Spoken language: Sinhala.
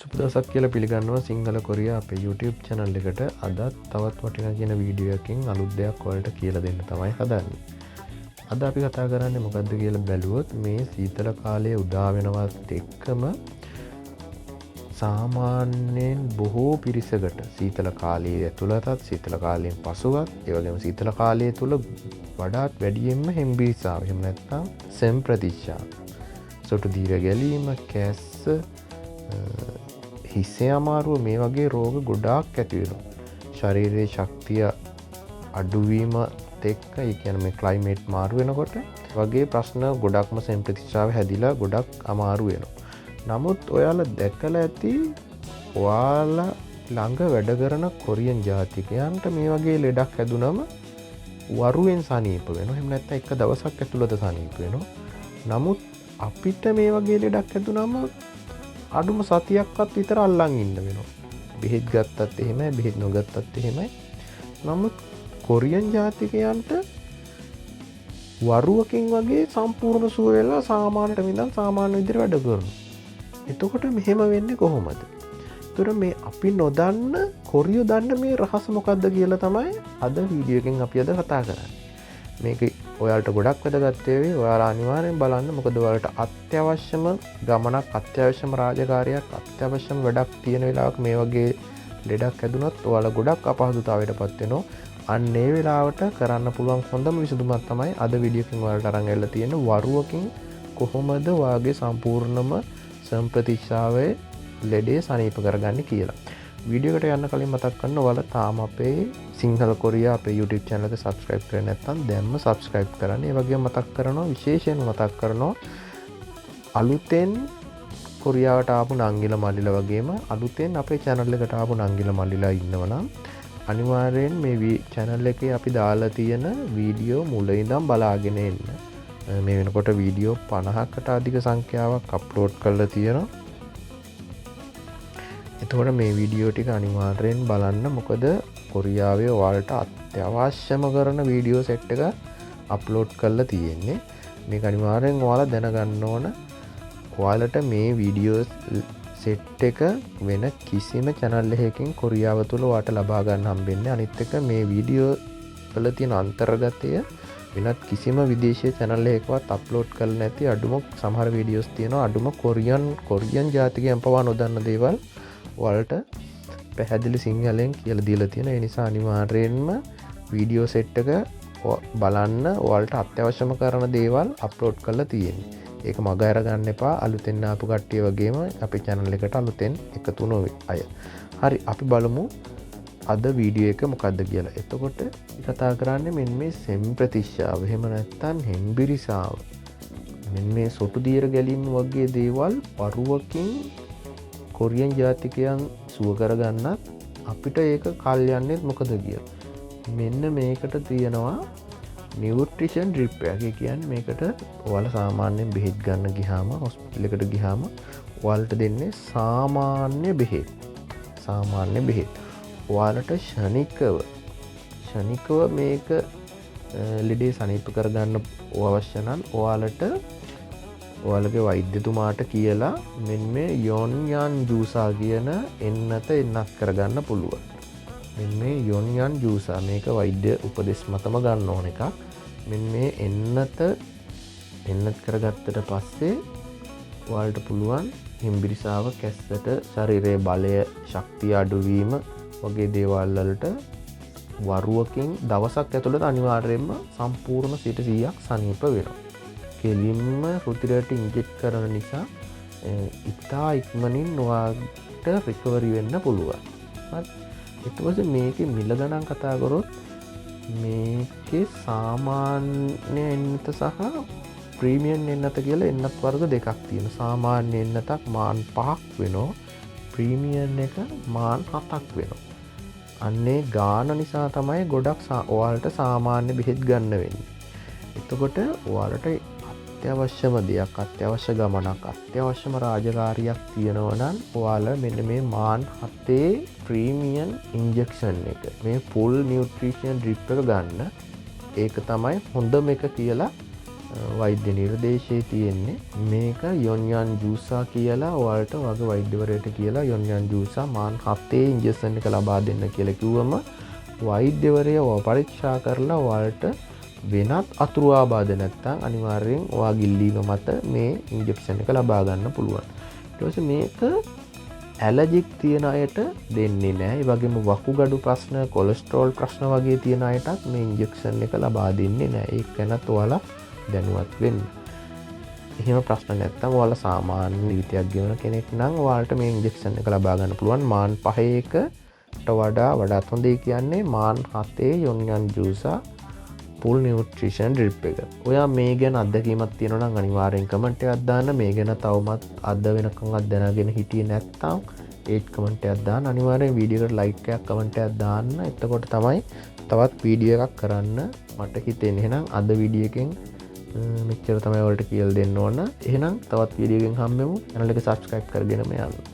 සුබ දවසක් කියලා පිළිගන්නවා සිංහල කොරියා අපේ YouTube channel එකට. අදත් තවත් වටිනා කියන වීඩියෝ එකකින් අලුත් දෙයක් ඔයාලට කියලා දෙන්න තමයි හදන්නේ. අද අපි කතා කරන්නේ මොකද්ද කියලා බැලුවොත් මේ සීතල කාලයේ උදා වෙනවත් එක්කම සාමාන්‍යයෙන් බොහෝ පිරිසකට සීතල කාලයේ ඇතුළතත් සීතල කාලයෙන් පසුවත් ඒ වගේම සීතල කාලය තුල වඩාත් වැඩියෙන්ම හෙම්බිරිසාව එහෙම නැත්නම් සෙම් ප්‍රතිචාර සොටු දීර ගැලීම කැස්ස හිස්සේ අමාරුව මේ වගේ රෝග ගොඩාක් ඇති වෙනවා. ශරීරයේ ශක්තිය අඩුවීමත් එක්ක ඒ කියන්නේ මේ ක්ලයිමේට් මාරු වෙනකොට වගේ ප්‍රශ්න ගොඩක්ම සෙම් ප්‍රතිචාර හැදිලා ගොඩක් අමාරු වෙනවා. නමුත් ඔයාලා දැකලා ඇති ඔයාලා ළඟ වැඩ කරන කොරියන් ජාතිකයන්ට මේ වගේ ලෙඩක් හැදුනම වරුවෙන් සනීප වෙනවා. එහෙම නැත්නම් එක දවසක් ඇතුළත සනීප වෙනවා. නමුත් අපිට මේ වගේ ලෙඩක් හැදුනම අඩුම සතියක්වත් විතර අල්ලන් ඉන්න වෙනවා. බෙහෙත් ගත්තත් එහෙමයි, බෙහෙත් නොගත්තත් එහෙමයි. නමුත් කොරියන් ජාතිකයන්ට වරුවකින් වගේ සම්පූර්ණ සුව වෙලා සාමාන්‍යයට විඳන් සාමාන්‍ය විදිහට වැඩ කරනවා. එතකොට මෙහෙම වෙන්නේ කොහොමද? ඒතර මේ අපි නොදන්න කොරියෝ දන්න මේ රහස මොකද්ද කියලා තමයි අද වීඩියෝ එකෙන් අපි අද කතා කරන්නේ. මේක ඔයාලට ගොඩක් වැදගත් වේවි. ඔයාලා අනිවාර්යෙන් බලන්න. මොකද ඔයාලට අත්‍යවශ්‍යම ගමනක්, අත්‍යවශ්‍යම රාජකාරියක්, අත්‍යවශ්‍යම වැඩක් තියෙන වෙලාවක මේ වගේ ලෙඩක් හැදුනොත් ඔයාලා ගොඩක් අපහසුතාවයටපත් වෙනවා. අන්න ඒ වෙලාවට කරන්න පුළුවන් හොඳම විසඳුමක් තමයි අද වීඩියෝ එකෙන් ඔයාලට අරන් ඇවිල්ලා තියෙන වරුවකින් කොහොමද ඔයාගේ සම්පූර්ණම සම්ප්‍රතිශාවයේ ලෙඩේ සනීප කරගන්නේ කියලා. වීඩියෝ එකට යන්න කලින් මතක් කරන්න ඔයාලා තාම අපේ සිංහල කොරියා අපේ YouTube channel එක subscribe කරේ නැත්නම් දැන්ම subscribe කරන්න. ඒ වගේම මතක් කරනවා විශේෂයෙන් මතක් කරනවා අලුතෙන් කොරියාවට ආපු නංගිල මල්ලිලා වගේම අලුතෙන් අපේ channel එකට ආපු නංගිල මල්ලිලා ඉන්නවනම් අනිවාර්යෙන් මේ channel එකේ අපි දාලා තියෙන වීඩියෝ මුල ඉඳන් බලාගෙන එන්න. මේ වෙනකොට වීඩියෝ 50කට අධික සංඛ්‍යාවක් අප්ලෝඩ් කරලා තියෙනවා. එතකොට මේ වීඩියෝ ටික අනිවාර්යෙන් බලන්න. මොකද කොරියාවේ ඔයාලට අත්‍යවශ්‍යම කරන වීඩියෝ සෙට් එක අප්ලෝඩ් කරලා තියෙන්නේ. මේක අනිවාර්යෙන් ඔයාලා දැනගන්න ඕන. ඔයාලට මේ වීඩියෝ සෙට් එක වෙන කිසිම channel එකකින් කොරියාව තුල ඔයාලට ලබා ගන්න හම්බෙන්නේ. අනිත් එක මේ වීඩියෝ වල තියෙන අන්තර්ගතය වෙනත් කිසිම විදේශීය channel එකකවත් අප්ලෝඩ් කරලා නැති අඩුම සමහර වීඩියෝස් තියෙනවා. අඩුම කොරියන් ජාතිකයන් පවා නොදන්න දේවල් ඔයාලට පැහැදිලි සිංහලෙන් කියලා දීලා තියෙනවා. ඒ නිසා අනිවාර්යයෙන්ම වීඩියෝ සෙට් එක බලන්න. ඔයාලට අත්‍යවශ්‍යම කරන දේවල් අප්ලෝඩ් කරලා තියෙන්නේ. ඒක මග අර ගන්න එපා. අලුතෙන් ආපු කට්ටිය වගේම අපේ channel එකට අලුතෙන් එකතු වුණු අය. හරි, අපි බලමු අද වීඩියෝ එක මොකද්ද කියලා. එතකොට කතා කරන්නේ මෙන්න මේ සෙම් ප්‍රතිශාව. එහෙම නැත්නම් හෙම්බිරිසාව. මෙන්න මේ සොටු දියර ගැලීම වගේ දේවල් වරුවකින් කොරියන් ජාතිකයන් සුව කරගන්නත් අපිට ඒක කල් යන්නේ මොකද කියලා. මෙන්න මේකට තියෙනවා නියුට්‍රිෂන් ඩ්‍රිප් එක. ඒ කියන්නේ මේකට ඔයාලා සාමාන්‍යයෙන් බෙහෙත් ගන්න ගියාම හොස්පිටල් එකට ගියාම ඔයාලට දෙන්නේ සාමාන්‍ය බෙහෙත්. සාමාන්‍ය බෙහෙත්. ඔයාලට ෂණිකව මේක ලෙඩේ සනීප කරගන්න අවශ්‍ය නම් ඔයාලගේ වෛද්‍යතුමාට කියලා මෙන්න මේ යොන්යාන් ජූසා කියන එන්නත එන්නත් කරගන්න පුළුවන්. මෙන්න මේ යොන්යාන් ජූසා මේක වෛද්‍ය උපදෙස් මතම ගන්න ඕන එකක්. මෙන්න මේ එන්නත් කරගත්තට පස්සේ ඔයාලට පුළුවන් හිම්බිරිසාව කැස්සට ශරීරයේ බලය ශක්තිය අඩුවීම වගේ දේවල් වලට වරුවකින් දවසක් ඇතුළත අනිවාර්යයෙන්ම සම්පූර්ණ 100% සනීප වෙනවා. කෙලින්ම රුධිරයට ඉන්ජෙක්ට් කරන නිසා ඉතා ඉක්මනින් ඔයාලට රිකවරි වෙන්න පුළුවන්. හරි. ඊට පස්සේ මේකේ මිල ගණන් කතා කරොත් මේකේ සාමාන්‍ය එන්නත සහ ප්‍රීමියම් එන්නත කියලා එන්නත් වර්ග දෙකක් තියෙනවා. සාමාන්‍ය එන්නතක් මාන් 5ක් වෙනවා. ප්‍රීමියම් එක මාන් 7ක් වෙනවා. අන්නේ ගාන නිසා තමයි ගොඩක් ඔයාලට සාමාන්‍ය බෙහෙත් ගන්න වෙන්නේ. එතකොට ඔයාලට අත්‍යවශ්‍යම දෙයක්, අත්‍යවශ්‍ය ගමනක්, අත්‍යවශ්‍යම රාජකාරියක් තියෙනවා නම් ඔයාලා මෙන්න මේ මාන් 7 ප්‍රීමියම් ඉන්ජෙක්ෂන් එක, මේ ෆුල් නියුට්‍රිෂන් ඩ්‍රිප් එක ගන්න. ඒක තමයි හොඳම එක කියලා වෛද්‍ය නිර්දේශයේ තියෙන්නේ මේක යොන්යන් ජූසා කියලා ඔයාලට වගේ වෛද්‍යවරයට කියලා යොන්යන් ජූසා මාන් 7 ඉන්ජෙක්ෂන් එක ලබා දෙන්න කියලා කිව්වම වෛද්‍යවරයා ඔය පරීක්ෂා කරලා ඔයාලට වෙනත් අතුරු ආබාධ නැත්තම් අනිවාර්යෙන් ඔයාගේ ඉල්ලීම මත මේ ඉන්ජෙක්ෂන් එක ලබා ගන්න පුළුවන්. ඊට පස්සේ මේක ඇලර්ජික් තියෙන අයට දෙන්නේ නැහැ. ඒ වගේම වකුගඩු ප්‍රශ්න, කොලෙස්ටරෝල් ප්‍රශ්න වගේ තියෙන අයටත් මේ ඉන්ජෙක්ෂන් එක ලබා දෙන්නේ නැහැ. ඒක ගැනත් ඔයාලා දැනුවත් වෙන්න. එහෙම ප්‍රශ්න නැත්තම් ඔයාලා සාමාන්‍ය ජීවිතයක් ගෙවන කෙනෙක් නම් ඔයාලට මේ ඉන්ජෙක්ෂන් එක ලබා ගන්න පුළුවන්. මාන් 5 එකට වඩාත් හොඳයි කියන්නේ මාන් 7 යොන්යන් ජූසා full nutrition drip එක. ඔයා මේ ගැන අත්දැකීමක් තියෙනවා නම් අනිවාර්යෙන් කමෙන්ට් එකක් දාන්න. මේ ගැන තවමත් අද වෙනකන් දැනගෙන හිටියේ නැත්නම් ඒත් කමෙන්ට් එකක් දාන්න. අනිවාර්යෙන් වීඩියෝ එකට ලයික් එකක් කමෙන්ට් එකක් දාන්න. එතකොට තමයි තවත් වීඩියෝ එකක් කරන්න මට හිතෙන්නේ. එහෙනම් අද වීඩියෝ එකෙන් මෙච්චර තමයි ඔයාලට කියලා දෙන්න ඕන. එහෙනම් තවත් වීඩියෝ එකකින් හම්බෙමු. channel එක subscribe කරගෙනම යන්න.